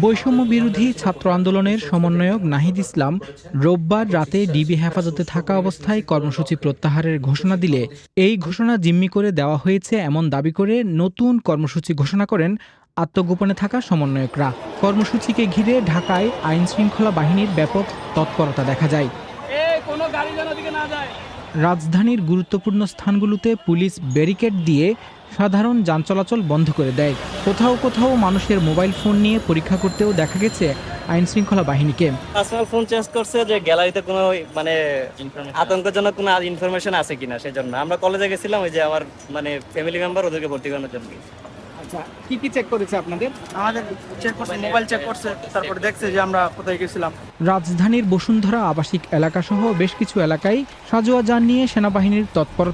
বৈষম্য বিরোধী ছাত্র আন্দোলনের সমন্বয়ক নাহিদ ইসলাম রোববার রাতে ডিবি হেফাজতে থাকা অবস্থায় কর্মসূচি প্রত্যাহারের ঘোষণা দিলে এই ঘোষণা জিম্মি করে দেওয়া হয়েছে এমন দাবি করে নতুন কর্মসূচি ঘোষণা করেন আত্মগোপনে থাকা সমন্বয়করা। কর্মসূচিকে ঘিরে ঢাকায় আইনশৃঙ্খলা বাহিনীর ব্যাপক তৎপরতা দেখা যায়। রাজধানীর গুরুত্বপূর্ণ স্থানগুলোতে পুলিশ ব্যারিকেড দিয়ে সাধারণ যান চলাচল বন্ধ করে দেয়। কোথাও কোথাও মানুষের মোবাইল ফোন নিয়ে পরীক্ষা করতেও দেখা গেছে আইনশৃঙ্খলা বাহিনীকে। পার্সোনাল ফোন চেঞ্জ করছে যে গ্যালারিতে কোনো মানে আতঙ্কজনক কোনো ইনফরমেশন আছে কিনা, সেজন্য আমরা কলেজে গেছিলাম ওই যে আমার মানে ফ্যামিলি মেম্বার, ওদেরকে ভর্তি করানোর জন্য। আচ্ছা, কি কি চেক করেছে আপনাদের? আমাদের চেক করছে, মোবাইল চেক করছে, তারপর দেখছে যে আমরা কোথায় গেছিলাম। রাজধানীর বসুন্ধরা আবাসিক এলাকাসহ বেশ কিছু এলাকায় সাজোয়া যান নিয়ে সেনাবাহিনীর তৎপরতা